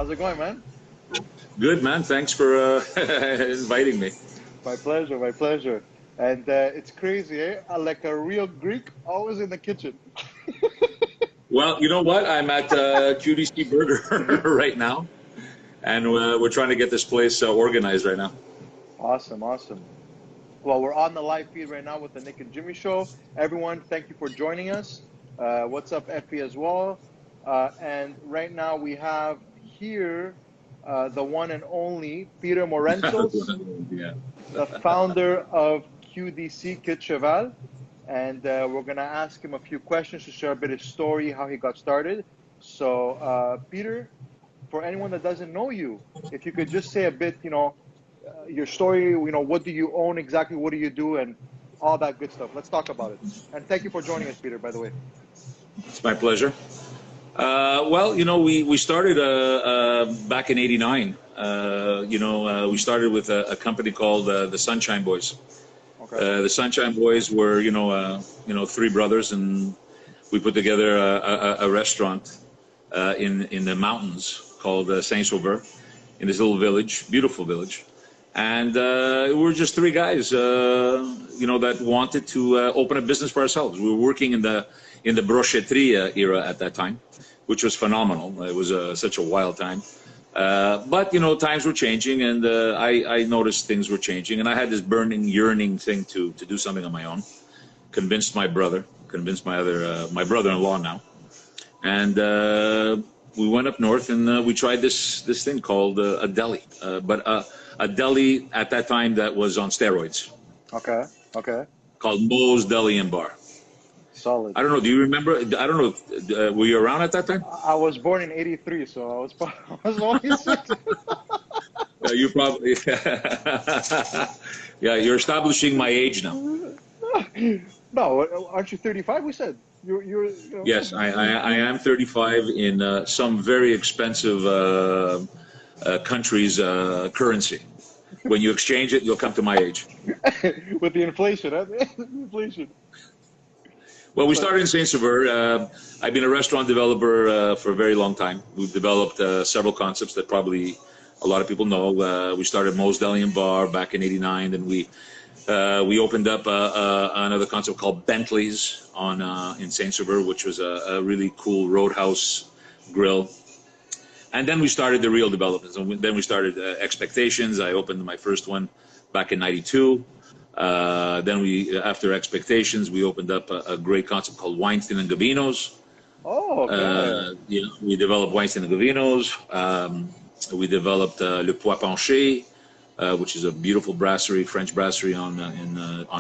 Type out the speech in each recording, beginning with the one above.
How's it going, man? Good, man. Thanks for inviting me. My pleasure, my pleasure. And it's crazy, eh? Like a real Greek, always in the kitchen. Well, you know what? I'm at QDC Burger right now, and we're trying to get this place organized right now. Awesome, awesome. Well, we're on the live feed right now with the Nick and Jimmy Show. Everyone, thank you for joining us. What's up, Effie, as well? And right now we have here the one and only Peter Morentzos, Yeah. the founder of Queue de Cheval. And we're going to ask him a few questions to share a bit of story, how he got started. So, Peter, for anyone that doesn't know you, if you could just say a bit, your story, what do you own exactly, what do you do, and all that good stuff. Let's talk about it. And thank you for joining us, Peter, by the way. It's my pleasure. Well, we started back in '89. We started with a company called the Sunshine Boys. Okay. The Sunshine Boys were, three brothers, and we put together a restaurant in the mountains called Saint-Sauveur, in this little village, beautiful village. And we were just three guys, that wanted to open a business for ourselves. We were working in the brochetterie era at that time, which was phenomenal. It was such a wild time. But times were changing, and I noticed things were changing, and I had this burning, yearning thing to do something on my own. Convinced my brother-in-law now, and we went up north, and we tried this thing called a deli, but a deli at that time that was on steroids. Okay. Called Mo's Deli and Bar. Solid. I don't know. Do you remember? I don't know. Were you around at that time? I was born in '83, so I was only 6. You probably. Yeah, you're establishing my age now. No, aren't you 35? We said you're. Yes, I am 35 in some very expensive country's currency. When you exchange it, you'll come to my age. With the inflation, huh? Inflation. Well, we started in Saint-Sauveur. I've been a restaurant developer for a very long time. We've developed several concepts that probably a lot of people know. We started Mo's Deli and Bar back in '89, and we opened up another concept called Bentley's in Saint-Sauveur, which was a really cool roadhouse grill. And then we started the real developments. And then we started Eggspectations. I opened my first one back in '92. Then after Eggspectations, we opened up a great concept called Weinstein and Gavino's. Oh, okay. We developed Weinstein and Gavino's. We developed Le Pois Penché, which is a beautiful brasserie, French brasserie on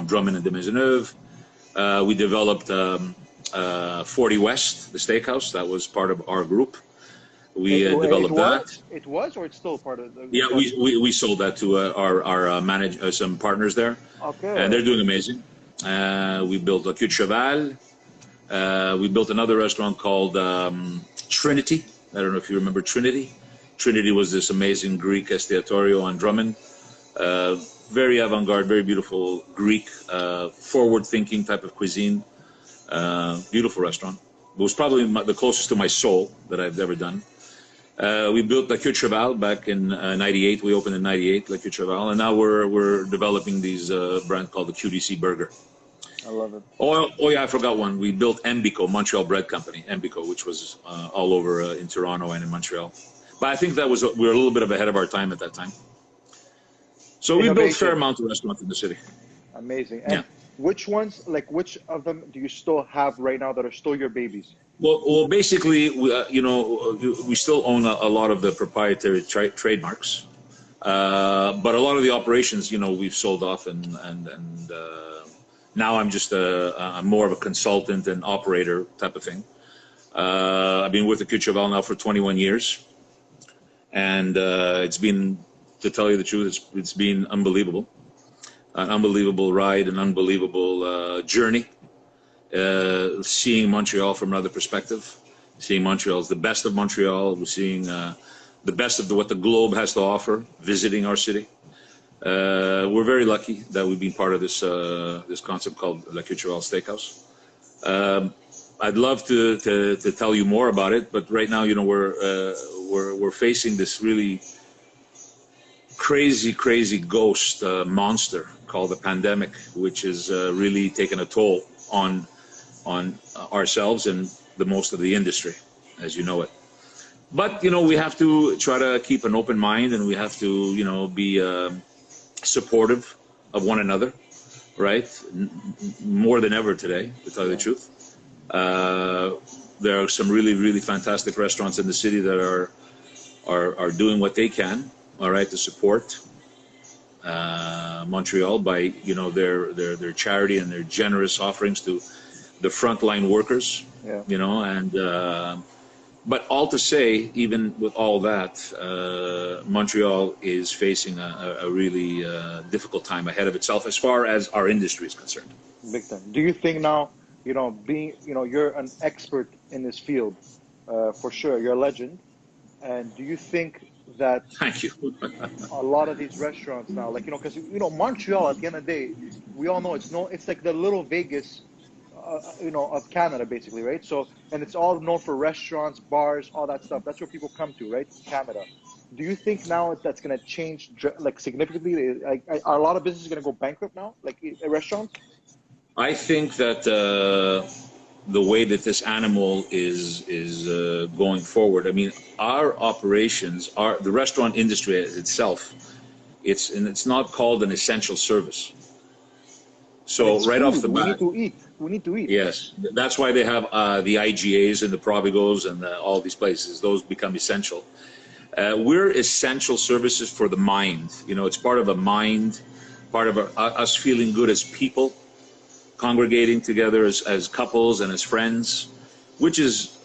Drummond and de Maisonneuve. We developed 40 West, the steakhouse. That was part of our group. We developed that. It was, or it's still part of the. Yeah, we sold that to our some partners there. Okay. And they're doing amazing. We built a Queue de Cheval. We built another restaurant called Trinity. I don't know if you remember Trinity. Trinity was this amazing Greek Estiatorio on Drummond. Very avant-garde, very beautiful Greek, forward-thinking type of cuisine. Beautiful restaurant. It was probably the closest to my soul that I've ever done. We built La Queue de Cheval back in '98. We opened in '98, La Queue de Cheval, and now we're developing these brand called the QDC Burger. I love it. Oh yeah, I forgot one. We built MBCo, Montreal Bread Company, MBCo, which was all over in Toronto and in Montreal. But I think we were a little bit ahead of our time at that time. So we built a fair amount of restaurants in the city. Amazing. And which of them do you still have right now that are still your babies? Well, basically, we still own a lot of the proprietary trademarks, but a lot of the operations, we've sold off, and now I'm just I'm more of a consultant and operator type of thing. I've been with the Queue de Cheval now for 21 years, and it's been, to tell you the truth, it's been unbelievable. An unbelievable ride, an unbelievable journey. Seeing Montreal from another perspective, seeing Montreal as the best of Montreal. We're seeing the best of what the globe has to offer, visiting our city. We're very lucky that we've been part of this concept called La Queue de Cheval Steakhouse. I'd love to tell you more about it, but right now, we're we're facing this really crazy ghost monster called the pandemic, which is really taking a toll on ourselves and the most of the industry, as you know it. But we have to try to keep an open mind, and we have to be supportive of one another, right? More than ever today, to tell you the truth. There are some really fantastic restaurants in the city that are doing what they can, all right, to support Montreal by their charity and their generous offerings to the frontline workers. And but all to say, even with all that, Montreal is facing a really difficult time ahead of itself as far as our industry is concerned. Big time. Do you think now, being, you're an expert in this field, for sure, you're a legend, and do you think that Thank you. a lot of these restaurants now, like, because, Montreal, at the end of the day, we all know it's like the little Vegas, of Canada, basically, right? So, and it's all known for restaurants, bars, all that stuff. That's where people come to, right? Canada. Do you think now that's going to change, like, significantly? Like, are a lot of businesses going to go bankrupt now, like restaurants? I think that the way that this animal is going forward, I mean, our operations, the restaurant industry itself, it's not called an essential service. So right off the bat, we need to eat. Yes, that's why they have the IGAs and the Provigos and all these places. Those become essential. We're essential services for the mind. It's part of a mind, part of us feeling good as people, congregating together as couples and as friends, which is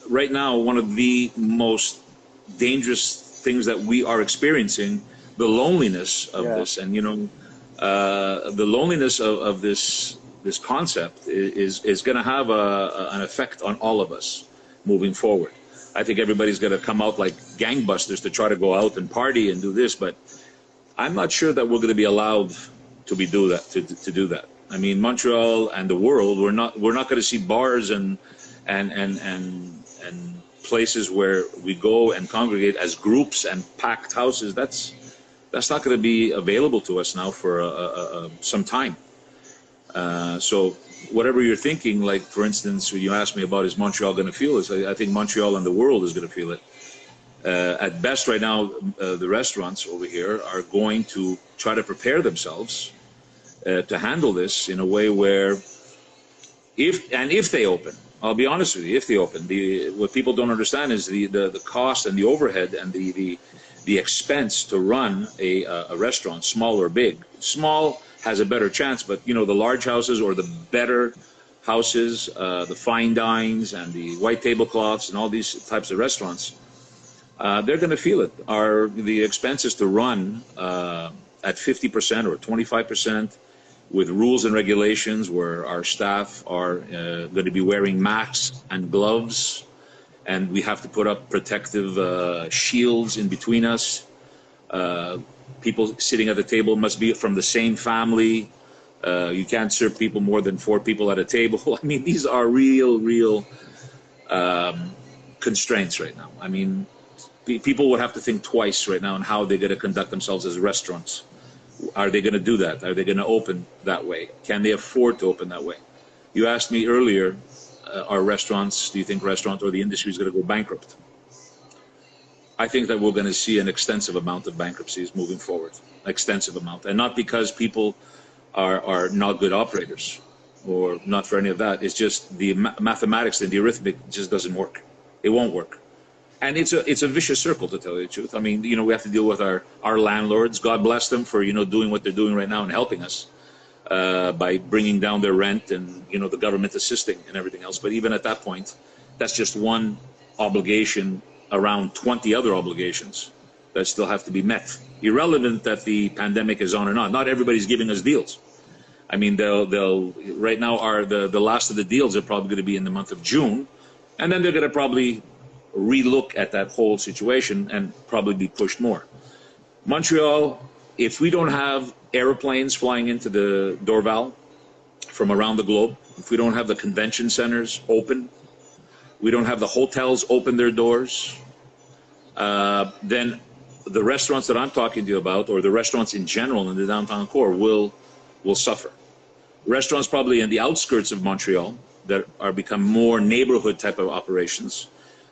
right now one of the most dangerous things that we are experiencing, the loneliness of this. And the loneliness of this concept is going to have an effect on all of us moving forward. I think everybody's going to come out like gangbusters to try to go out and party and do this, but I'm not sure that we're going to be allowed to do that. I mean, Montreal and the world, we're not going to see bars and places where we go and congregate as groups and packed houses. That's not going to be available to us now for some time. So whatever you're thinking, like, for instance, when you asked me about is Montreal going to feel this, I think Montreal and the world is going to feel it. At best right now, the restaurants over here are going to try to prepare themselves to handle this in a way where if they open, I'll be honest with you, if they open, what people don't understand is the cost and the overhead and the expense to run a restaurant, small or big. Small has a better chance, but the large houses or the better houses, the fine dines and the white tablecloths and all these types of restaurants, they're going to feel it. The expenses to run at 50% or 25%, with rules and regulations where our staff are going to be wearing masks and gloves, and we have to put up protective shields in between us. People sitting at the table must be from the same family. You can't serve people more than 4 people at a table. I mean, these are real constraints right now. I mean, people would have to think twice right now on how they're going to conduct themselves as restaurants. Are they going to do that? Are they going to open that way? Can they afford to open that way? You asked me earlier, do you think restaurants or the industry is going to go bankrupt? I think that we're going to see an extensive amount of bankruptcies moving forward, extensive amount. And not because people are not good operators or not for any of that. It's just the mathematics and the arithmetic just doesn't work. It won't work. And it's a vicious circle, to tell you the truth. I mean, we have to deal with our landlords. God bless them for, doing what they're doing right now and helping us by bringing down their rent and, the government assisting and everything else. But even at that point, that's just one obligation around 20 other obligations that still have to be met. Irrelevant that the pandemic is on and on. Not everybody's giving us deals. I mean, they'll right now the last of the deals are probably going to be in the month of June, and then they're going to probably relook at that whole situation and probably be pushed more. Montreal, if we don't have airplanes flying into the Dorval from around the globe, if we don't have the convention centers open, we don't have the hotels open their doors, then the restaurants that I'm talking to you about, or the restaurants in general in the downtown core, will suffer. Restaurants probably in the outskirts of Montreal that are become more neighborhood type of operations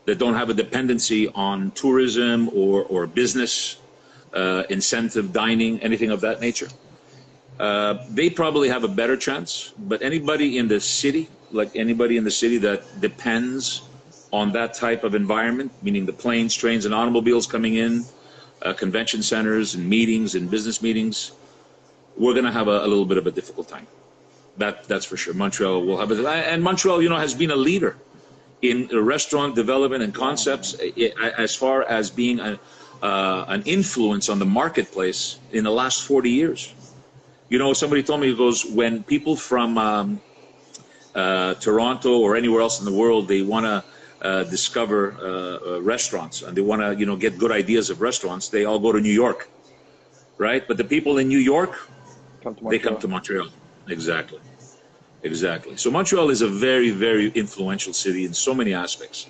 that don't have a dependency on tourism or business, incentive dining, anything of that nature. They probably have a better chance, but anybody in the city, that depends on that type of environment, meaning the planes, trains, and automobiles coming in, convention centers and meetings and business meetings, we're going to have a little bit of a difficult time. That's for sure. Montreal will have it, and Montreal, has been a leader in restaurant development and concepts as far as being an influence on the marketplace in the last 40 years. Somebody told me, he goes, when people from Toronto or anywhere else in the world, they want to discover restaurants and they want to, get good ideas of restaurants, they all go to New York, right? But the people in New York, they come to Montreal. Exactly. So Montreal is a very, very influential city in so many aspects.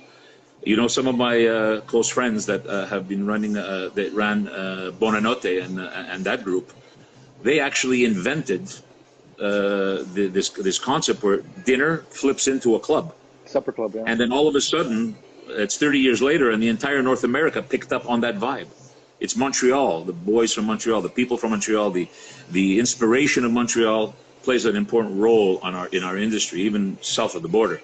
Some of my close friends that have been running, that ran Bonanotte and that group, they actually invented this concept where dinner flips into a club. Supper club, yeah. And then all of a sudden, it's 30 years later, and the entire North America picked up on that vibe. It's Montreal, the boys from Montreal, the people from Montreal, the inspiration of Montreal plays an important role in our industry, even south of the border.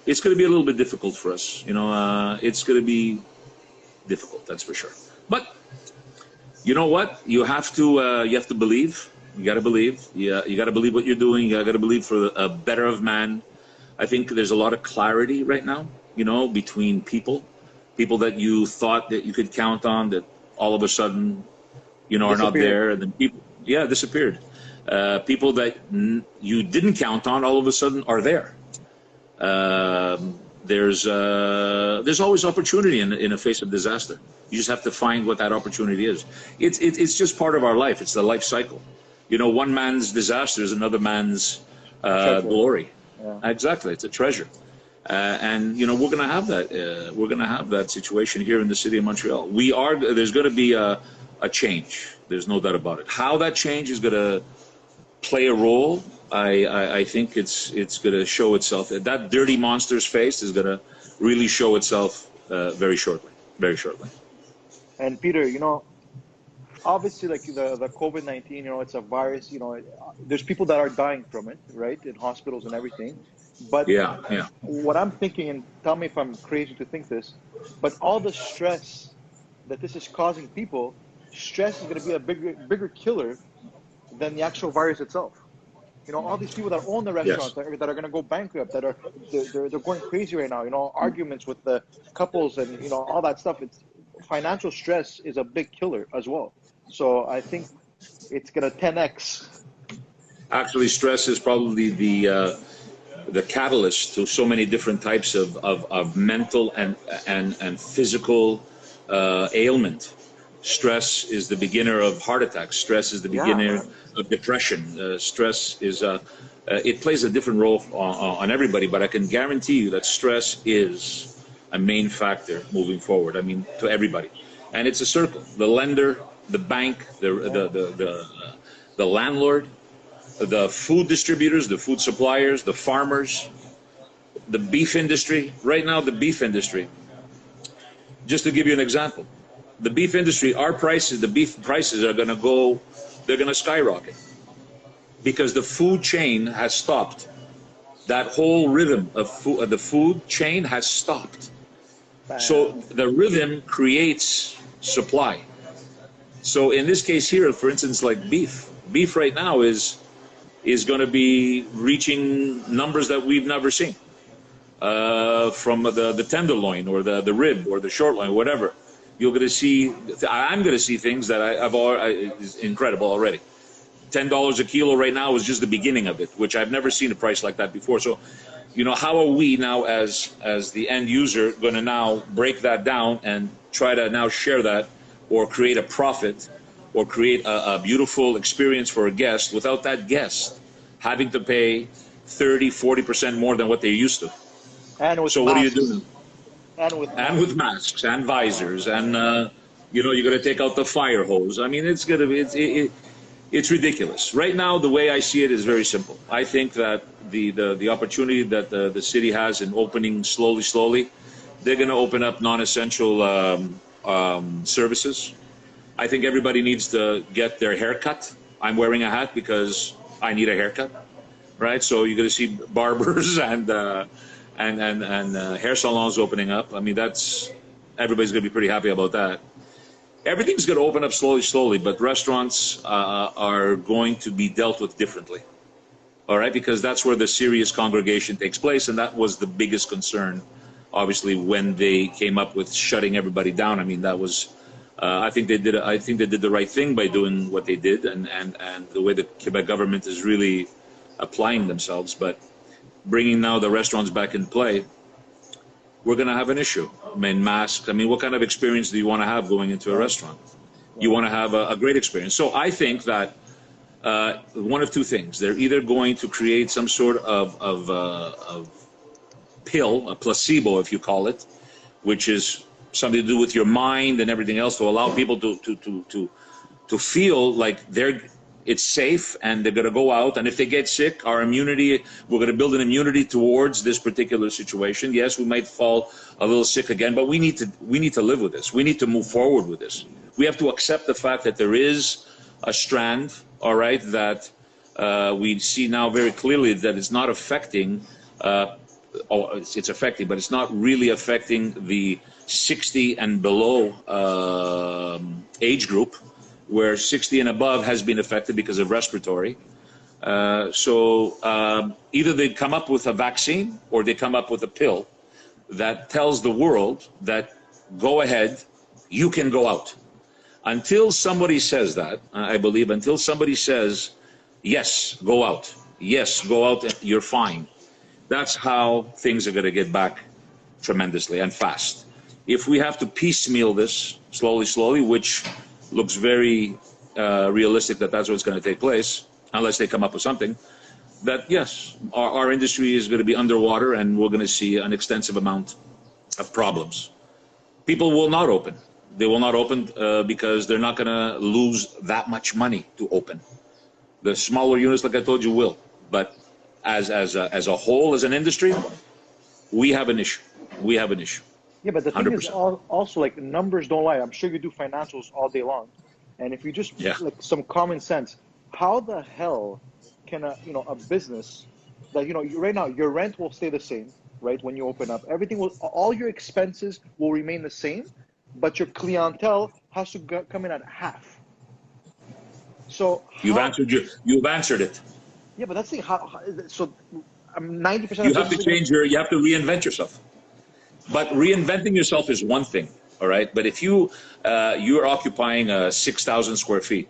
It's going to be a little bit difficult for us. It's going to be difficult, that's for sure. But you know what? You have to believe. You got to believe. You got to believe what you're doing. You got to believe for a better of man. I think there's a lot of clarity right now, between people that you thought that you could count on, that all of a sudden, are not there, and then people, disappeared. People that you didn't count on, all of a sudden, are there. There's always opportunity in a face of disaster. You just have to find what that opportunity is. It's just part of our life. It's the life cycle. One man's disaster is another man's glory. Yeah. Exactly, it's a treasure. And we're going to have that. We're going to have that situation here in the city of Montreal. There's going to be a change. There's no doubt about it. How that change is going to play a role, I think it's going to show itself. That dirty monster's face is going to really show itself very shortly. And Peter, obviously, like the COVID-19, it's a virus. There's people that are dying from it, right, in hospitals and everything. But what I'm thinking, and tell me if I'm crazy to think this, but all the stress that this is causing people, stress is going to be a bigger killer than the actual virus itself. All these people that own the restaurants, that are going to go bankrupt, they're going crazy right now. Arguments with the couples and all that stuff. Financial stress is a big killer as well. So I think it's going to 10x. Actually, stress is probably the catalyst to so many different types of mental and physical ailment. Stress is the beginner of heart attacks. Stress is the beginner of depression. Stress is it plays a different role on everybody, but I can guarantee you that stress is a main factor moving forward. I mean, to everybody, and it's a circle. The lender, the bank, the landlord, the food distributors, the food suppliers, the farmers, the beef industry. Right now, the beef industry. Just to give you an example, the beef industry, the beef prices are going to go. They're going to skyrocket because the food chain has stopped. That whole rhythm of the food chain has stopped. So the rhythm creates supply. So in this case here, for instance, like beef right now is going to be reaching numbers that we've never seen. From the tenderloin or the rib or the short loin, whatever. I'm going to see things that is incredible already. $10 a kilo right now is just the beginning of it, which I've never seen a price like that before. So, how are we now as the end user going to now break that down and try to now share that or create a profit or create a beautiful experience for a guest without that guest having to pay 30-40% more than what they're used to? And so what do you do? and with masks and visors, and you know, you're going to take out the fire hose. I mean, it's going to be it's ridiculous. Right now, the way I see it is very simple. I think that the opportunity that the city has in opening slowly, they're going to open up non-essential services. I think everybody needs to get their hair cut. I'm wearing a hat because I need a haircut, right? So you're going to see barbers and hair salons opening up. I mean, everybody's going to be pretty happy about that. Everything's going to open up slowly, but restaurants are going to be dealt with differently, all right? Because that's where the serious congregation takes place, and that was the biggest concern, obviously, when they came up with shutting everybody down. I mean, that was, I think they did the right thing by doing what they did, and the way the Quebec government is really applying themselves. But bringing now the restaurants back in play, we're going to have an issue. I mean, masks. I mean, what kind of experience do you want to have going into a restaurant? You want to have a great experience. So I think that one of two things. They're either going to create some sort of pill, a placebo, if you call it, which is something to do with your mind and everything else, to allow people to feel like it's safe and they're going to go out, and if they get sick, we're going to build an immunity towards this particular situation. Yes, we might fall a little sick again, but we need to live with this. We need to move forward with this. We have to accept the fact that there is a strand, all right, that we see now very clearly that it's not affecting, it's affecting, but it's not really affecting the 60 and below age group, where 60 and above has been affected because of respiratory. So either they come up with a vaccine or they come up with a pill that tells the world that go ahead, you can go out. Until somebody says that, I believe, until somebody says, yes, go out. Yes, go out, you're fine. That's how things are going to get back tremendously and fast. If we have to piecemeal this slowly, which looks very realistic that's what's going to take place, unless they come up with something, that yes, our industry is going to be underwater and we're going to see an extensive amount of problems. People will not open. They will not open because they're not going to lose that much money to open. The smaller units, like I told you, will. But as a whole, as an industry, we have an issue. We have an issue. Yeah, but the thing 100%. is also, like, numbers don't lie. I'm sure you do financials all day long, and if you just like some common sense, how the hell can a business that right now your rent will stay the same, right? When you open up, all your expenses will remain the same, but your clientele has to come in at half. So you've answered it. Yeah, but that's the so 90%. You have to change you have to reinvent yourself. But reinventing yourself is one thing, all right? But if you're occupying 6,000 square feet,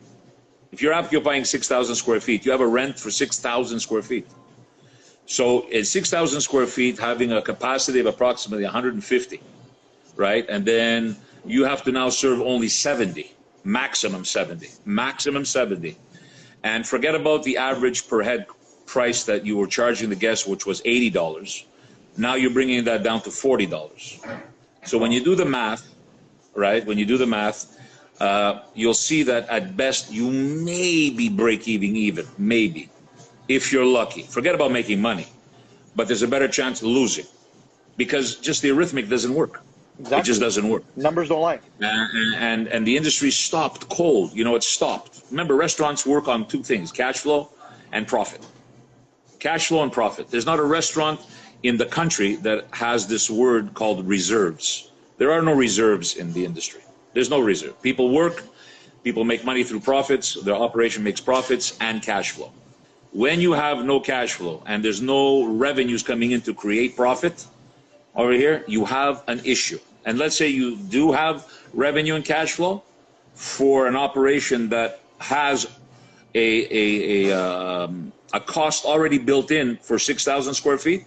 if you're occupying 6,000 square feet, you have a rent for 6,000 square feet. So at 6,000 square feet, having a capacity of approximately 150, right? And then you have to now serve only 70, maximum 70. And forget about the average per head price that you were charging the guests, which was $80. Now you're bringing that down to $40. So when you do the math, right, you'll see that at best you may be even, maybe, if you're lucky. Forget about making money, but there's a better chance of losing because just the arithmetic doesn't work. Exactly. It just doesn't work. Numbers don't lie. And the industry stopped cold. It stopped. Remember, restaurants work on two things, cash flow and profit. Cash flow and profit. There's not a restaurant in the country that has this word called reserves. There are no reserves in the industry. There's no reserve. People work, people make money through profits, their operation makes profits and cash flow. When you have no cash flow and there's no revenues coming in to create profit, over here, you have an issue. And let's say you do have revenue and cash flow for an operation that has a cost already built in for 6,000 square feet,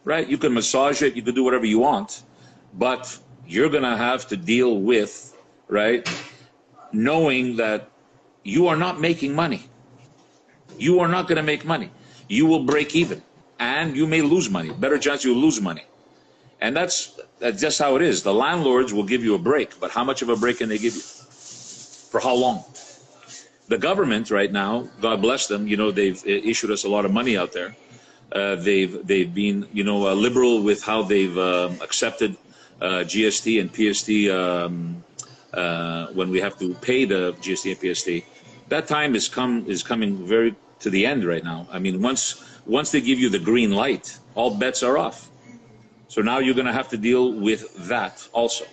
right? You can massage it, you can do whatever you want, but you're going to have to deal with, right, knowing that you are not making money. You are not going to make money. You will break even, and you may lose money. Better chance you'll lose money. And that's just how it is. The landlords will give you a break, but how much of a break can they give you? For how long? The government right now, God bless them, they've issued us a lot of money out there. They've been, liberal with how they've accepted GST and PST when we have to pay the GST and PST. That time is coming very to the end right now. I mean, once they give you the green light, all bets are off. So now you're going to have to deal with that also.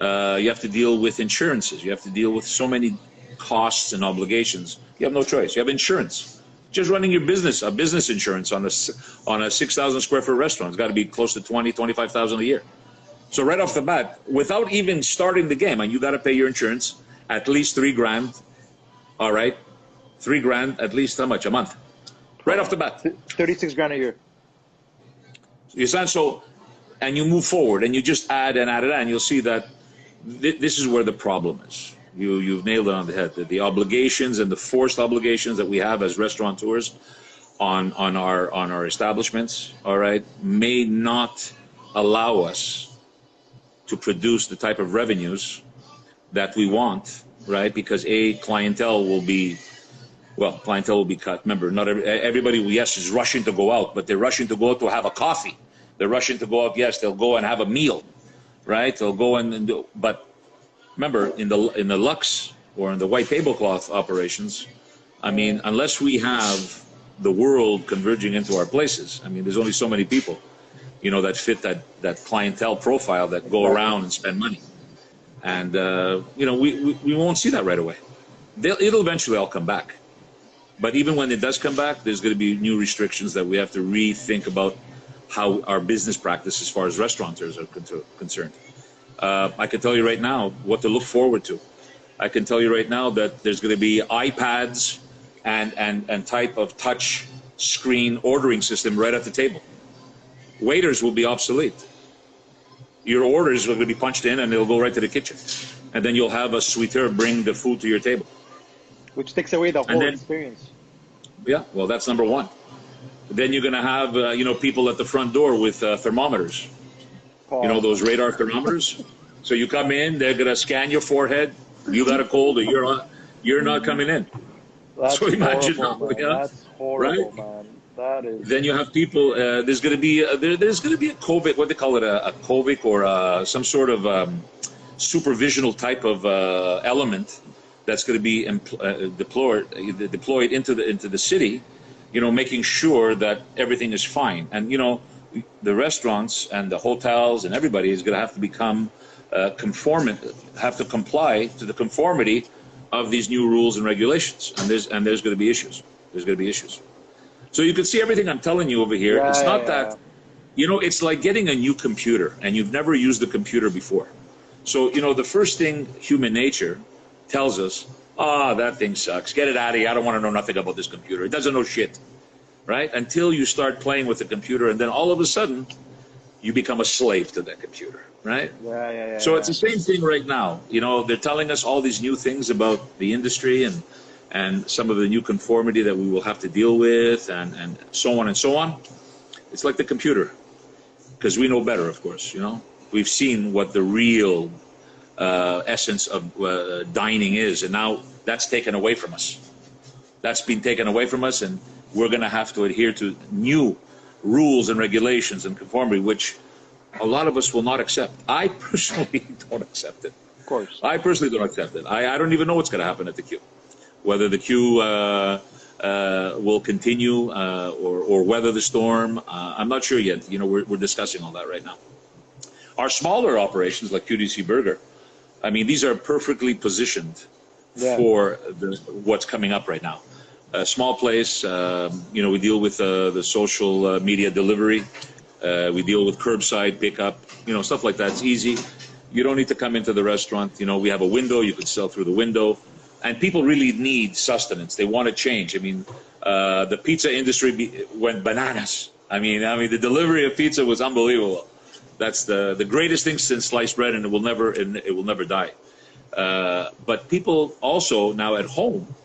You have to deal with insurances. You have to deal with so many costs and obligations. You have no choice. You have insurance. Just running your business, a business insurance on a 6,000 square foot restaurant, it's got to be close to 20, 25,000 a year. So right off the bat, without even starting the game, and you got to pay your insurance at least $3,000. All right, $3,000 at least. How much a month? Right off the bat. 36 grand a year. You sound so, and you move forward, and you just add and add it, and you'll see that this is where the problem is. You've nailed it on the head. The obligations and the forced obligations that we have as restaurateurs on our establishments, all right, may not allow us to produce the type of revenues that we want, right? Because clientele will be cut. Remember, not everybody, yes, is rushing to go out, but they're rushing to go out to have a coffee. They're rushing to go out, yes, they'll go and have a meal, right? They'll go and do, but remember, in the Lux or in the white tablecloth operations, I mean, unless we have the world converging into our places, I mean, there's only so many people, that fit that clientele profile that go around and spend money. And, we won't see that right away. It'll eventually all come back. But even when it does come back, there's going to be new restrictions that we have to rethink about how our business practice as far as restaurateurs are concerned. I can tell you right now what to look forward to. I can tell you right now that there's going to be iPads and type of touch screen ordering system right at the table. Waiters will be obsolete. Your orders are going to be punched in and they'll go right to the kitchen. And then you'll have a suiteur bring the food to your table. Which takes away the whole experience. Yeah, well, that's number one. Then you're going to have, people at the front door with thermometers. Those radar thermometers. So you come in, they're going to scan your forehead. You got a cold or you're not coming in. That's so imagine horrible, man. That's horrible, right? Man. That is. Then you have people, there's going to be a COVID, what they call it, a COVID or some sort of supervisional type of element that's going to be deployed into the city, making sure that everything is fine. And, the restaurants and the hotels and everybody is going to have to become have to comply to the conformity of these new rules and regulations. And there's going to be issues. There's going to be issues. So you can see everything I'm telling you over here. It's not that, it's like getting a new computer and you've never used the computer before. So, the first thing human nature tells us, that thing sucks. Get it out of here. I don't want to know nothing about this computer. It doesn't know shit. Right? Until you start playing with the computer, and then all of a sudden, you become a slave to that computer, right? Yeah. So it's the same thing right now. They're telling us all these new things about the industry and some of the new conformity that we will have to deal with, and so on and so on. It's like the computer, because we know better, of course. We've seen what the real essence of dining is, and now that's taken away from us. That's been taken away from us, and we're going to have to adhere to new rules and regulations and conformity, which a lot of us will not accept. I personally don't accept it. Of course. I personally don't accept it. I don't even know what's going to happen at the Queue. Whether the Queue will continue or weather the storm, I'm not sure yet. We're discussing all that right now. Our smaller operations, like QDC Burger, I mean, these are perfectly positioned for what's coming up right now. A small place, we deal with the social media delivery. We deal with curbside pickup, stuff like that. It's easy. You don't need to come into the restaurant. We have a window. You can sell through the window. And people really need sustenance. They want to change. I mean, the pizza industry went bananas. I mean, the delivery of pizza was unbelievable. That's the greatest thing since sliced bread, and it will never die. But people also now at home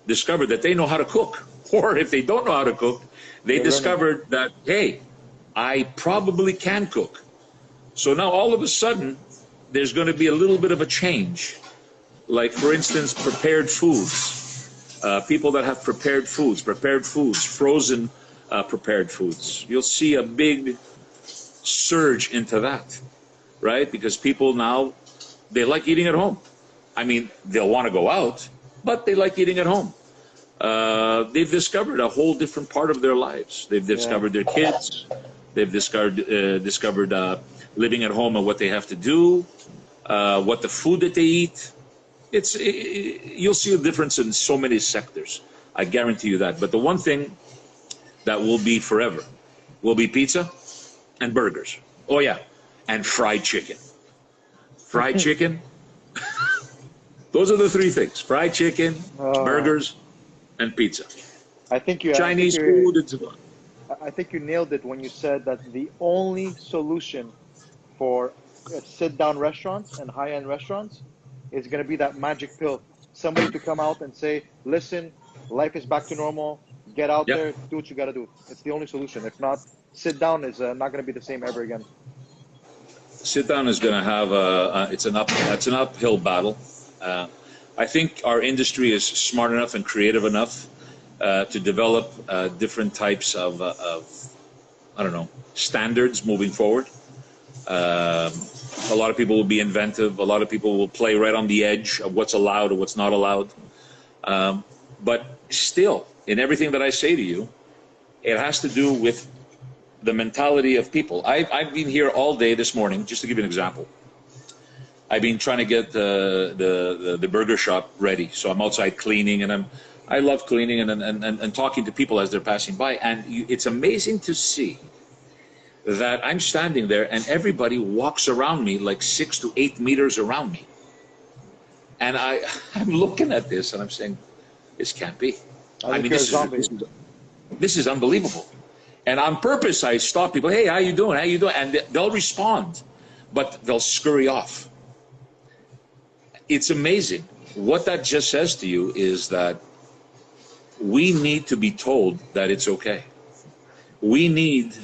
discovered that they know how to cook, or if they don't know how to cook, they discovered that, hey, I probably can cook. So now all of a sudden, there's going to be a little bit of a change. Like, for instance, prepared foods. People that have prepared foods, frozen prepared foods. You'll see a big surge into that, right? Because people now, they like eating at home. I mean, they'll want to go out, but they like eating at home. They've discovered a whole different part of their lives. They've discovered their kids. They've discovered living at home and what they have to do, what the food that they eat. You'll see a difference in so many sectors. I guarantee you that. But the one thing that will be forever will be pizza and burgers. Oh yeah, and fried chicken. Fried chicken. Those are the three things: fried chicken, burgers, and pizza. I think you Chinese food. I think you nailed it when you said that the only solution for sit-down restaurants and high-end restaurants is going to be that magic pill. Somebody to come out and say, listen, life is back to normal. Get out there, do what you got to do. It's the only solution. If not, sit down is not going to be the same ever again. Sit down is going to have it's an uphill battle. I think our industry is smart enough and creative enough to develop different types of I don't know, standards moving forward. A lot of people will be inventive. A lot of people will play right on the edge of what's allowed or what's not allowed. But still, in everything that I say to you, it has to do with the mentality of people. I've been here all day this morning, just to give you an example. I've been trying to get the burger shop ready. So I'm outside cleaning, and I love cleaning and talking to people as they're passing by. And it's amazing to see that I'm standing there and everybody walks around me like 6 to 8 meters around me. And I'm looking at this and I'm saying, this can't be. I mean, this is unbelievable. And on purpose, I stop people. Hey, how you doing? How you doing? And they'll respond, but they'll scurry off. It's amazing. What that just says to you is that we need to be told that it's okay. We need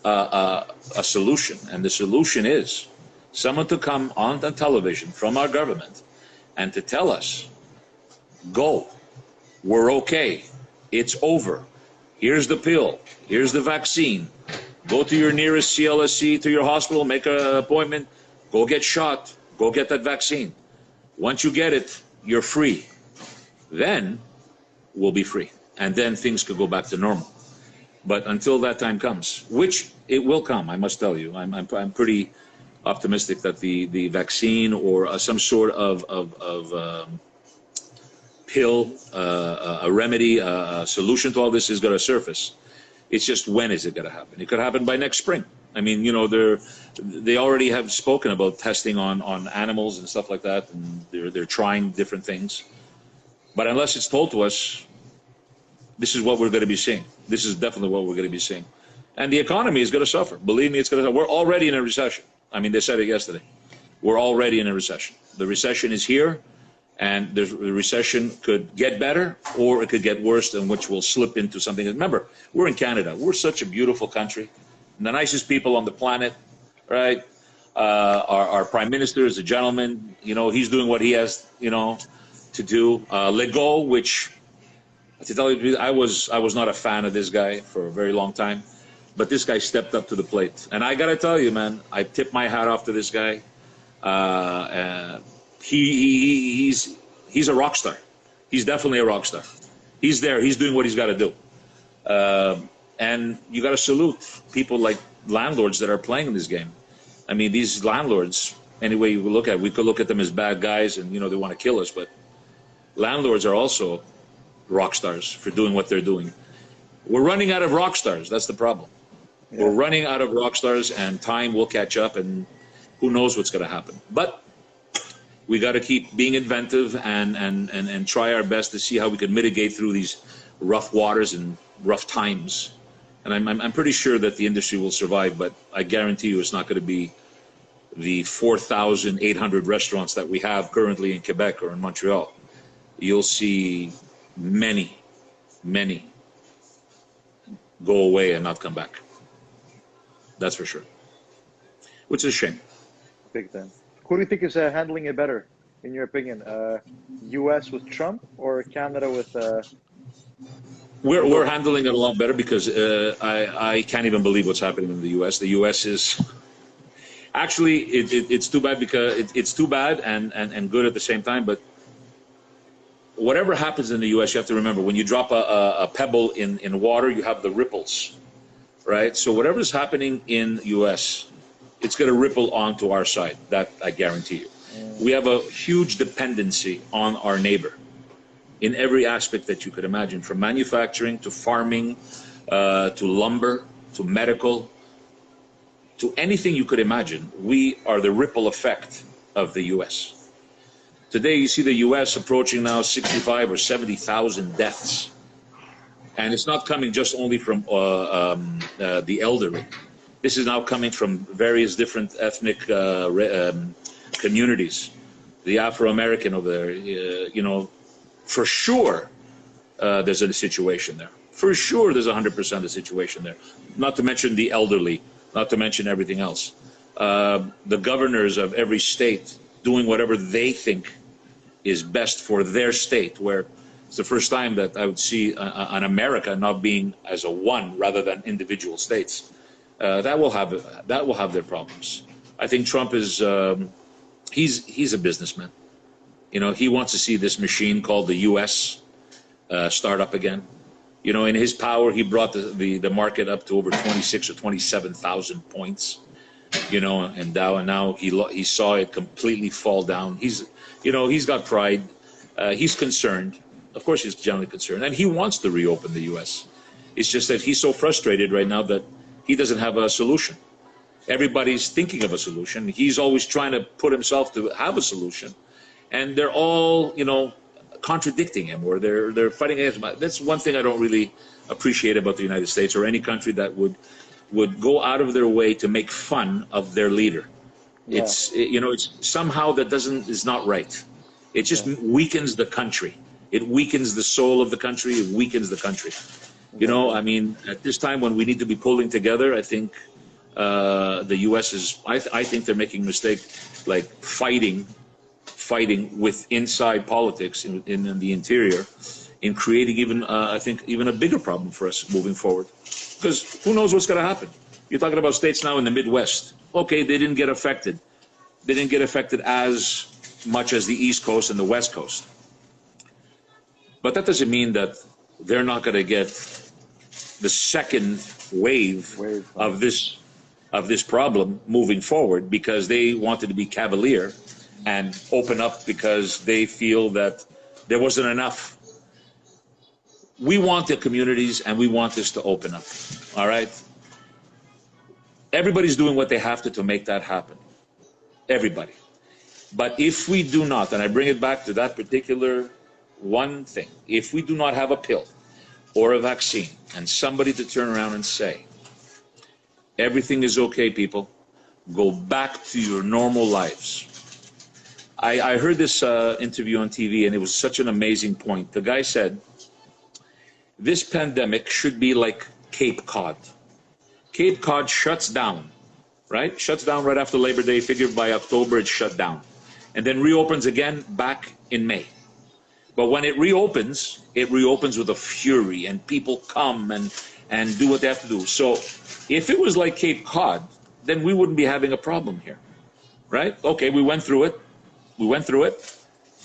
a solution, and the solution is someone to come on the television from our government and to tell us, go, we're okay, it's over, here's the pill, here's the vaccine, go to your nearest CLSC, to your hospital, make an appointment, go get shot, go get that vaccine. Once you get it, you're free. Then we'll be free, and then things could go back to normal. But until that time comes, which it will come, I must tell you, I'm pretty optimistic that the vaccine or some sort of pill, a remedy, a solution to all this is going to surface. It's just, when is it going to happen? It could happen by next spring. I mean, you know, they already have spoken about testing on animals and stuff like that, and they're trying different things. But unless it's told to us, this is what we're going to be seeing. This is definitely what we're going to be seeing. And the economy is going to suffer. Believe me, it's going to suffer. We're already in a recession. I mean, they said it yesterday. We're already in a recession. The recession is here, and the recession could get better, or it could get worse, and which will slip into something. Remember, we're in Canada. We're such a beautiful country. The nicest people on the planet, right? Our Prime Minister is a gentleman. You know, he's doing what he has, you know, to do. Legault, which, to tell you the truth, I was not a fan of this guy for a very long time, but this guy stepped up to the plate. And I gotta tell you, man, I tip my hat off to this guy. He's a rock star. He's definitely a rock star. He's there. He's doing what he's got to do. And you got to salute people like landlords that are playing in this game. I mean, these landlords, any way you look at it, we could look at them as bad guys and, you know, they want to kill us, but landlords are also rock stars for doing what they're doing. We're running out of rock stars. That's the problem. Yeah. We're running out of rock stars, and time will catch up, and who knows what's going to happen. But we got to keep being inventive and try our best to see how we can mitigate through these rough waters and rough times. And I'm pretty sure that the industry will survive, but I guarantee you it's not going to be the 4,800 restaurants that we have currently in Quebec or in Montreal. You'll see many go away and not come back. That's for sure. Which is a shame. Big time. Who do you think is handling it better, in your opinion? U.S. with Trump or Canada with? We're handling it a lot better because I can't even believe what's happening in the U.S. The U.S. is actually it's too bad because it's too bad and good at the same time. But whatever happens in the U.S., you have to remember when you drop a pebble in water, you have the ripples, right? So whatever's happening in the U.S., it's going to ripple onto our side. That I guarantee you. We have a huge dependency on our neighbor in every aspect that you could imagine, from manufacturing to farming, to lumber, to medical, to anything you could imagine. We are the ripple effect of the U.S. Today, you see the U.S. approaching now 65 or 70,000 deaths. And it's not coming just only from the elderly. This is now coming from various different ethnic communities. The Afro-American over there, you know, for sure there's a situation there. For sure there's 100% a situation there. Not to mention the elderly, not to mention everything else. The governors of every state doing whatever they think is best for their state, where it's the first time that I would see an America not being as a one rather than individual states. That will have their problems. I think Trump is he's a businessman. You know, he wants to see this machine called the U.S. Start up again. You know, in his power, he brought the market up to over 26 or 27,000 points. You know, and now he saw it completely fall down. He's got pride. He's concerned. Of course, he's generally concerned, and he wants to reopen the U.S. It's just that he's so frustrated right now that he doesn't have a solution. Everybody's thinking of a solution. He's always trying to put himself to have a solution, and they're all, you know, contradicting him, or they're fighting against him. That's one thing I don't really appreciate about the United States or any country that would go out of their way to make fun of their leader. Yeah. It's somehow that is not right. It just weakens the country. It weakens the soul of the country. It weakens the country. You know, I mean, at this time when we need to be pulling together, I think the U.S. is. I think they're making a mistake, like fighting with inside politics in the interior, in creating even I think even a bigger problem for us moving forward. Because who knows what's going to happen? You're talking about states now in the Midwest. Okay, they didn't get affected. They didn't get affected as much as the East Coast and the West Coast. But that doesn't mean that they're not going to get the second wave of this problem moving forward, because they wanted to be cavalier and open up because they feel that there wasn't enough. We want the communities and we want this to open up, all right? Everybody's doing what they have to make that happen, everybody. But if we do not, and I bring it back to that particular one thing, if we do not have a pill or a vaccine and somebody to turn around and say, everything is okay, people, go back to your normal lives. I heard this interview on TV, and it was such an amazing point. The guy said, this pandemic should be like Cape Cod. Cape Cod shuts down, right? Shuts down right after Labor Day. Figure by October it's shut down. And then reopens again back in May. But when it reopens with a fury, and people come and do what they have to do. So if it was like Cape Cod, then we wouldn't be having a problem here, right? Okay, we went through it.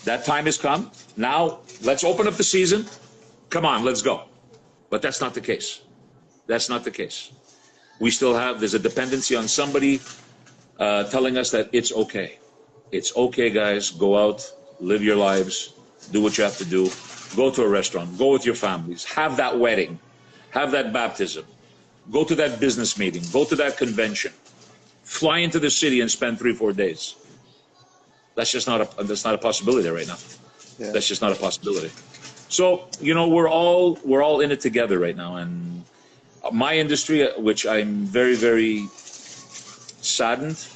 That time has come. Now let's open up the season. Come on, let's go. But that's not the case. That's not the case. We still have, there's a dependency on somebody telling us that it's okay. It's okay, guys. Go out, live your lives, do what you have to do. Go to a restaurant, go with your families, have that wedding, have that baptism, go to that business meeting, go to that convention, fly into the city and spend 3-4 days. That's just not a possibility right now. Yeah. That's just not a possibility. So, you know, we're all in it together right now, and my industry, which I'm very, very saddened,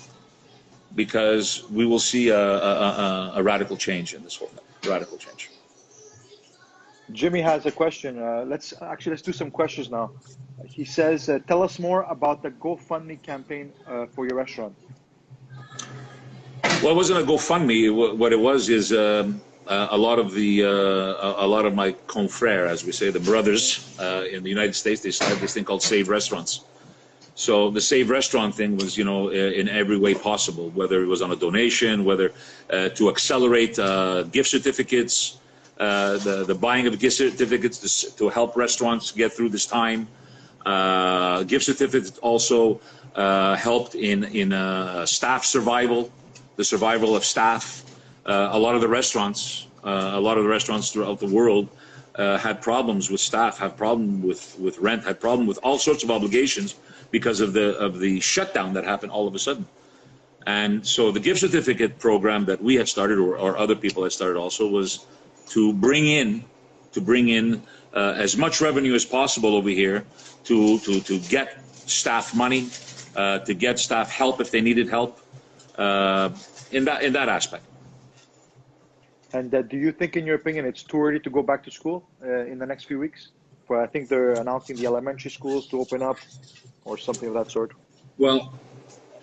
because we will see a radical change in this whole thing. Radical change. Jimmy has a question. Let's do some questions now. He says, tell us more about the GoFundMe campaign for your restaurant. Well, it wasn't a GoFundMe. What it was is a lot of my confrères, as we say, the brothers in the United States, they started this thing called Save Restaurants. So the Save Restaurant thing was, in every way possible, whether it was on a donation, whether to accelerate gift certificates, the buying of gift certificates to help restaurants get through this time. Gift certificates also helped in staff survival, the survival of staff. A lot of the restaurants throughout the world had problems with staff, had problem with rent, had problem with all sorts of obligations because of the shutdown that happened all of a sudden. And so the gift certificate program that we had started, or other people had started also, was to bring in as much revenue as possible over here to get staff money, to get staff help if they needed help, in that aspect. And do you think, in your opinion, it's too early to go back to school in the next few weeks? I think they're announcing the elementary schools to open up or something of that sort. Well,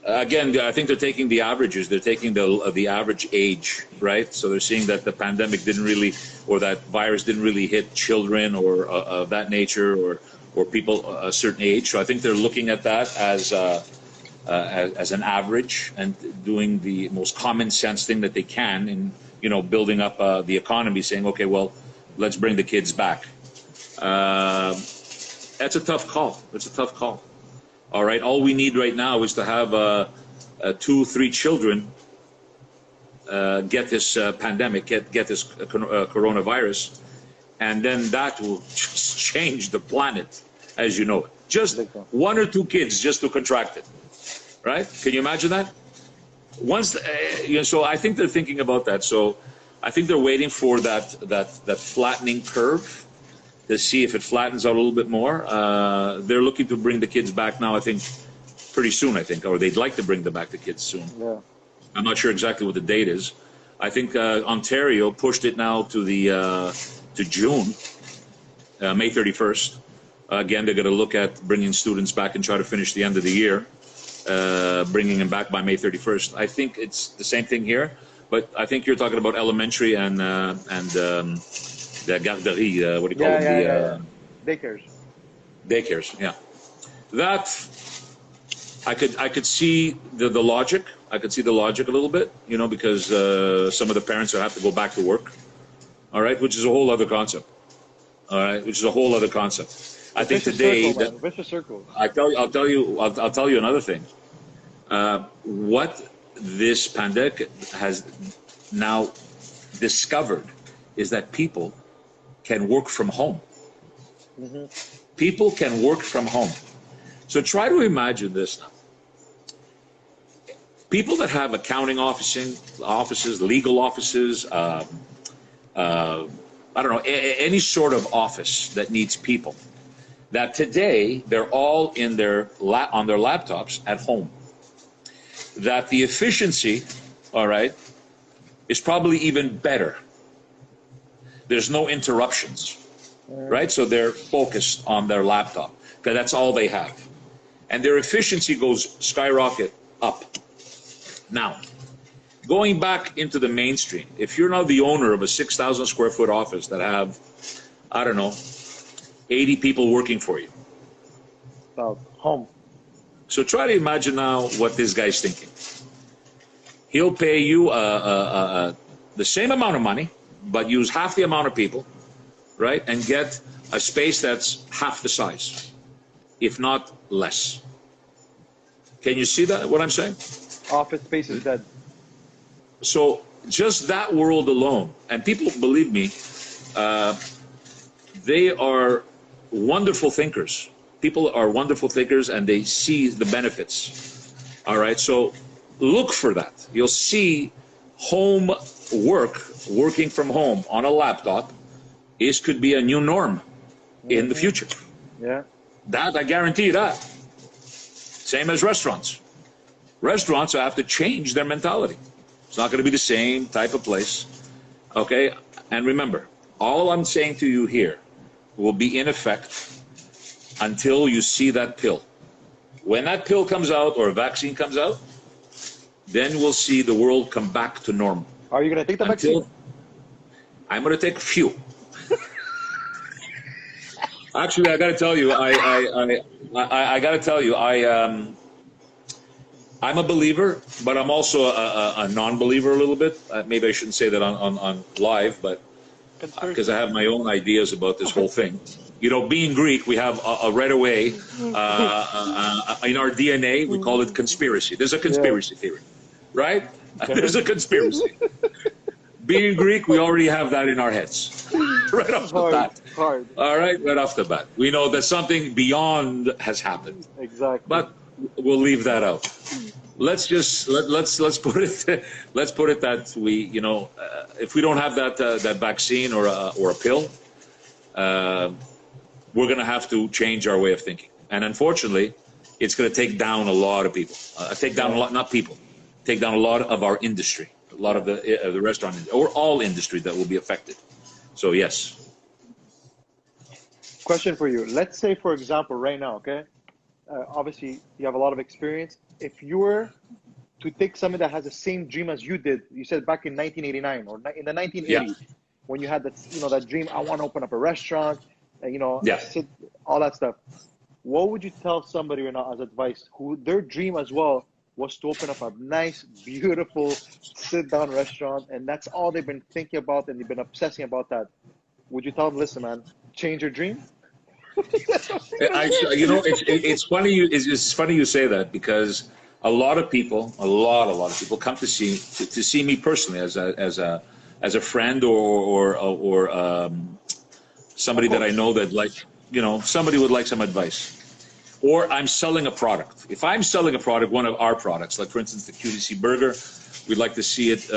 again, I think they're taking the averages. They're taking the average age, right? So they're seeing that the pandemic or that virus didn't really hit children or of that nature, or people a certain age. So I think they're looking at that as an average and doing the most common sense thing that they can in building up the economy, saying, okay, well, let's bring the kids back. That's a tough call. All right. All we need right now is to have 2-3 children get this pandemic, get this coronavirus, and then that will just change the planet as you know it. Just 1 or 2 kids just to contract it, right? Can you imagine that? So I think they're thinking about that. So I think they're waiting for that flattening curve to see if it flattens out a little bit more. They're looking to bring the kids back now, I think, pretty soon, or they'd like to bring the kids soon. Yeah. I'm not sure exactly what the date is. I think Ontario pushed it now to June, May 31st. Again, they're going to look at bringing students back and try to finish the end of the year, bringing them back by May 31st. I think it's the same thing here, but I think you're talking about elementary and the garderie, what do you call them? Daycares. Daycares, yeah. That I could see the logic. I could see the logic a little bit, because some of the parents will have to go back to work. All right, which is a whole other concept. All right, which is a whole other concept. I think today vicious circle. I'll tell you another thing. What this pandemic has now discovered is that people can work from home. Mm-hmm. People can work from home. So try to imagine this now. People that have accounting offices, legal offices, I don't know, any sort of office that needs people, that today they're all on their laptops at home. That the efficiency, all right, is probably even better. There's no interruptions, right? So they're focused on their laptop because that's all they have. And their efficiency goes skyrocket up. Now, going back into the mainstream, if you're now the owner of a 6,000 square foot office that have, 80 people working for you. Home. So try to imagine now what this guy's thinking. He'll pay you the same amount of money, but use half the amount of people, right? And get a space that's half the size, if not less. Can you see that, what I'm saying? Office space is dead. So just that world alone, and people, believe me, they are wonderful thinkers. People are wonderful thinkers and they see the benefits. All right, so look for that. You'll see home working from home on a laptop could be a new norm in the future. Yeah. That, I guarantee you that. Same as restaurants. Restaurants have to change their mentality. It's not going to be the same type of place. Okay? And remember, All I'm saying to you here will be in effect until you see that pill. When that pill comes out or a vaccine comes out, then we'll see the world come back to normal. Are you going to take the vaccine? I'm going to take a few. Actually, I got to tell you, I got to tell you, I'm a believer, but I'm also a non-believer a little bit. Maybe I shouldn't say that on live, but because I have my own ideas about this whole thing. You know, being Greek, we have right away in our DNA, we call it conspiracy. There's a conspiracy theory, right? There's a conspiracy. Being Greek, we already have that in our heads, right off the bat. Hard. All right, right off the bat, we know that something beyond has happened. Exactly. But we'll leave that out. Let's just let's put it that we, you know, if we don't have that vaccine or a pill, we're going to have to change our way of thinking. And unfortunately, it's going to take down a lot of people. Take down a lot, not people. Take down a lot of our industry, a lot of the restaurant or all industry that will be affected. So yes. Question for you. Let's say, for example, right now, okay? Obviously, you have a lot of experience. If you were to take somebody that has the same dream as you did, you said back in 1989 or in the 1980s, when you had that, you know, that dream, I want to open up a restaurant, you know, all that stuff. What would you tell somebody right now as advice who their dream as well was to open up a nice, beautiful sit-down restaurant, and that's all they've been thinking about and they've been obsessing about that? Would you tell them, listen, man, change your dream? You know, it's funny. It's funny you say that, because a lot of people come to see me personally as a friend or somebody that I know that, like, you know, somebody would like some advice. Or I'm selling a product. If I'm selling a product, one of our products, like for instance the QDC burger, we'd like to see it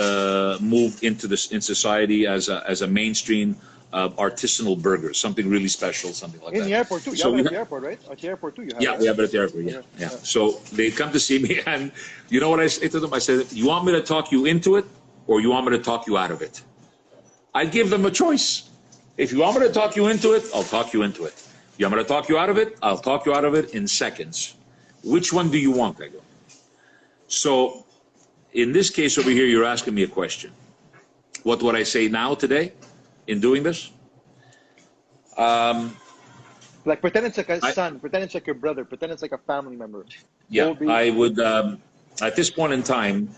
move in society as a mainstream artisanal burger, something really special, something like that. In the airport too. So you have it at the airport, right? At the airport too, you have it. We have it at the airport, yeah. So they come to see me, and you know what I say to them? I say, you want me to talk you into it, or you want me to talk you out of it? I give them a choice. If you want me to talk you into it, I'll talk you into it. You want me to talk you out of it? I'll talk you out of it in seconds. Which one do you want? I go. So in this case over here, you're asking me a question. What would I say now today in doing this? Like pretend it's like a son, pretend it's like your brother, pretend it's like a family member. Yeah, I would, at this point in time,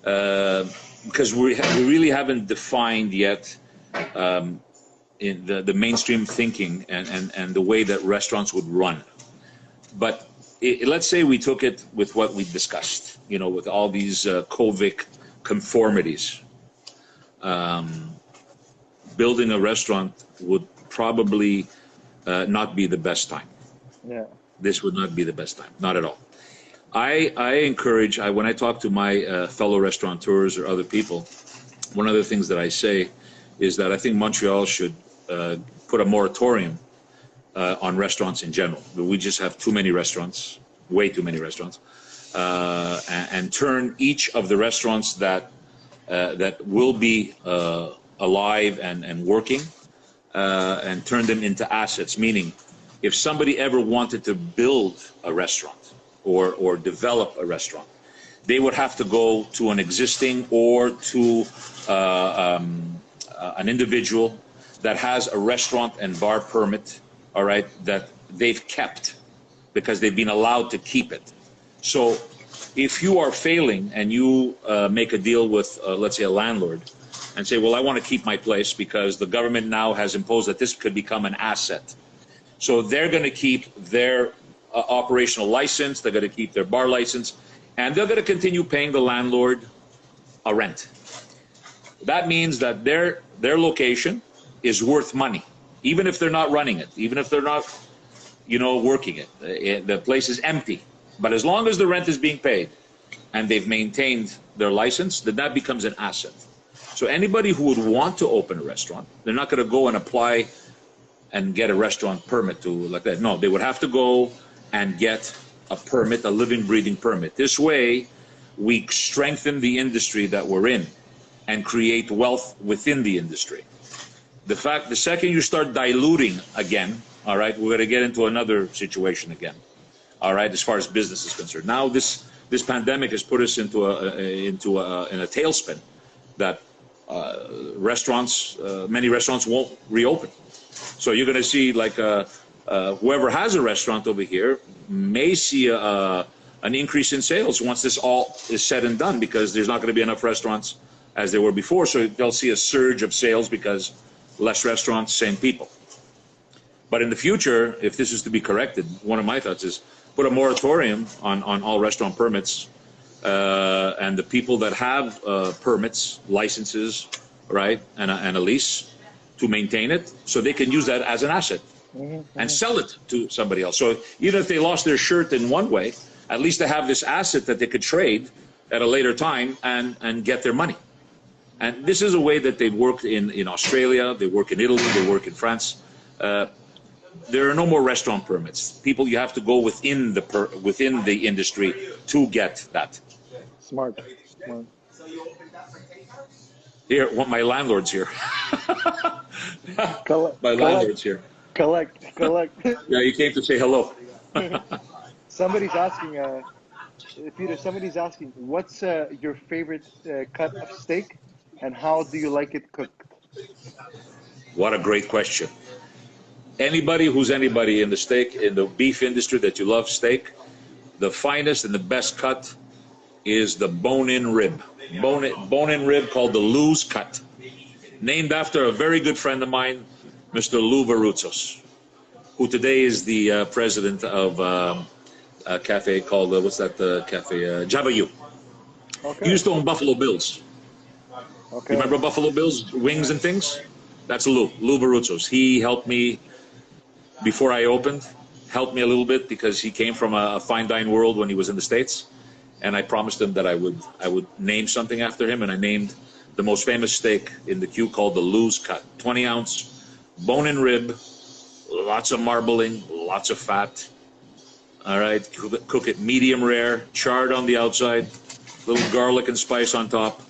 because we really haven't defined yet in the mainstream thinking and the way that restaurants would run. But let's say we took it with what we discussed, you know, with all these COVID conformities. Building a restaurant would probably not be the best time. Yeah. This would not be the best time, not at all. I encourage, when I talk to my fellow restaurateurs or other people, one of the things that I say is that I think Montreal should put a moratorium on restaurants in general. We just have too many restaurants, way too many restaurants, and turn each of the restaurants that will be alive and working, and turn them into assets. Meaning, if somebody ever wanted to build a restaurant or develop a restaurant, they would have to go to an existing or to an individual that has a restaurant and bar permit, all right, that they've kept because they've been allowed to keep it. So if you are failing and you make a deal with, let's say, a landlord and say, well, I want to keep my place because the government now has imposed that this could become an asset. So they're going to keep their operational license, they're going to keep their bar license, and they're going to continue paying the landlord a rent. That means that their location is worth money, even if they're not running it, even if they're not, you know, working it. The place is empty. But as long as the rent is being paid and they've maintained their license, then that becomes an asset. So anybody who would want to open a restaurant, they're not going to go and apply and get a restaurant permit to like that. No, they would have to go and get a permit, a living, breathing permit. This way, we strengthen the industry that we're in and create wealth within the industry. The second you start diluting again, all right, we're going to get into another situation again, all right, as far as business is concerned. Now this pandemic has put us into a tailspin that many restaurants won't reopen. So you're going to see like whoever has a restaurant over here may see an increase in sales once this all is said and done, because there's not going to be enough restaurants as there were before. So they'll see a surge of sales because less restaurants, same people. But in the future, if this is to be corrected, one of my thoughts is put a moratorium on all restaurant permits, and the people that have permits, licenses, right, and a lease to maintain it, so they can use that as an asset and sell it to somebody else. So even if they lost their shirt in one way, at least they have this asset that they could trade at a later time and get their money. And this is a way that they've worked in Australia, they work in Italy, they work in France. There are no more restaurant permits. People, you have to go within the industry to get that. Smart. Here, my landlord's here. Landlord's here. Collect. Yeah, he came to say hello. Somebody's asking, Peter, somebody's asking, what's your favorite cut of steak, and how do you like it cooked? What a great question. Anybody who's anybody in the beef industry that you love steak, the finest and the best cut is the bone-in rib. Bone-in rib called the Lou's cut, named after a very good friend of mine, Mr. Lou Morentzos, who today is the president of a cafe called, cafe? Javayu. Okay. He used to own Buffalo Bills. Okay. You remember Buffalo Bills, wings and things? That's Lou Morentzos. He helped me before I opened, helped me a little bit because he came from a fine dine world when he was in the States. And I promised him that I would name something after him, and I named the most famous steak in the queue called the Lou's cut. 20-ounce, bone-in rib, lots of marbling, lots of fat. All right, cook it medium rare, charred on the outside, little garlic and spice on top,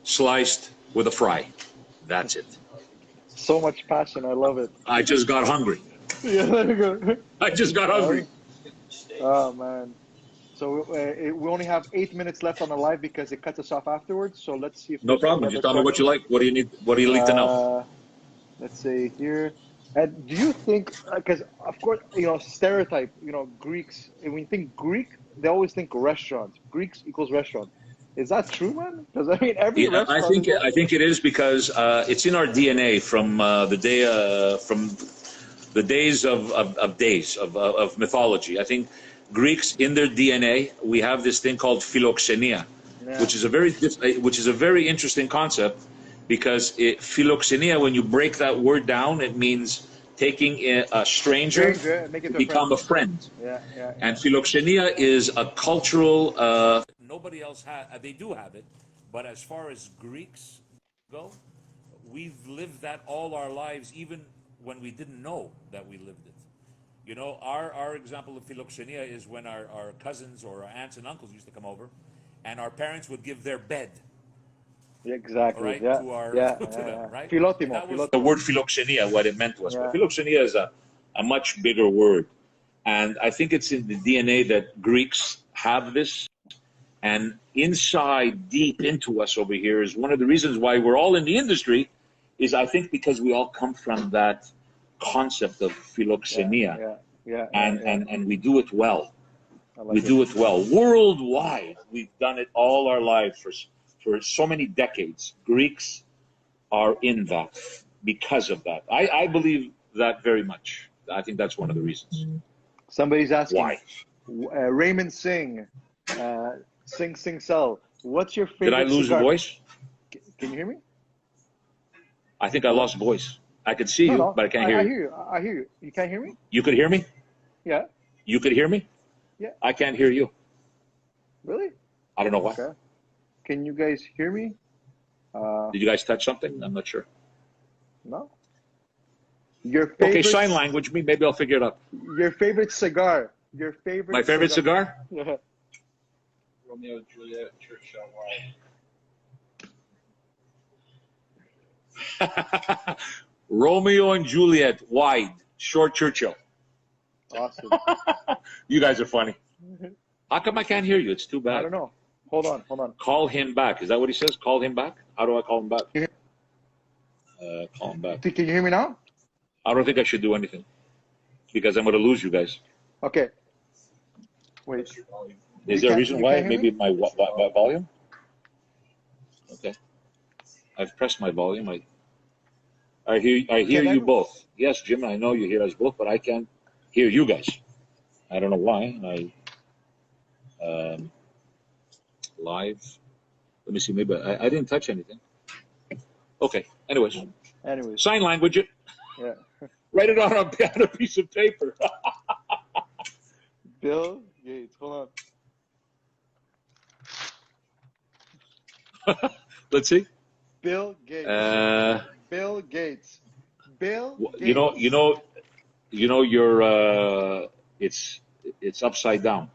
sliced with a fry. That's it. So much passion, I love it. I just got hungry. Yeah, there you go. I just got hungry. Oh, man. So we only have 8 minutes left on the live because it cuts us off afterwards. So let's see if no problem. Just tell me what you like. What do you need? What do you need to know? Let's see here. And do you think? Because of course, stereotype. Greeks. When you think Greek, they always think restaurant. Greeks equals restaurant. Is that true, man? Because I mean, every restaurant. I think it is because it's in our DNA from the days of mythology. I think Greeks, in their DNA, we have this thing called philoxenia, which is a very interesting concept, because philoxenia, when you break that word down, it means taking a stranger to become a friend. And philoxenia is a cultural. Nobody else they do have it, but as far as Greeks go, we've lived that all our lives, even when we didn't know that we lived it. Our example of philoxenia is when our cousins or our aunts and uncles used to come over, and our parents would give their bed. Exactly. Right, yeah. To them, right? Filotimo. That was the word philoxenia, what it meant to us. But philoxenia is a much bigger word. And I think it's in the DNA that Greeks have this. And inside, deep into us over here, is one of the reasons why we're all in the industry, is I think because we all come from that concept of philoxenia. And we do it well. We do it well. Worldwide, we've done it all our lives for so many decades. Greeks are in that because of that. I believe that very much. I think that's one of the reasons. Somebody's asking. Why? Raymond Singh, Sing Sell. What's your favorite Did I lose the voice? Can you hear me? I think I lost voice. I could see you, but I can't hear you. I hear you. You can't hear me? You could hear me? Yeah. You could hear me? Yeah. I can't hear you. Really? I don't know why. Okay. Can you guys hear me? Did you guys touch something? I'm not sure. No. Your favorite, okay, sign language. Maybe I'll figure it out. Your favorite cigar. Your favorite. My favorite cigar? Yeah. Romeo Juliet Churchill Wine. Romeo and Juliet, wide, short Churchill. Awesome. You guys are funny. How come I can't hear you? It's too bad. I don't know. Hold on. Call him back. Is that what he says? Call him back? How do I call him back? Call him back. Can you hear me now? I don't think I should do anything because I'm going to lose you guys. Okay. Wait. Is there a reason why? Can't hear Maybe me? my volume? Okay. I've pressed my volume. I hear you both. Yes, Jim, I know you hear us both, but I can't hear you guys. I don't know why. Live. Let me see. Maybe I didn't touch anything. Okay. Anyways. Sign language it. Yeah. Write it on a piece of paper. Bill Gates. Hold on. Let's see. Bill Gates. Bill Gates. Bill Gates. You know, you're it's upside down.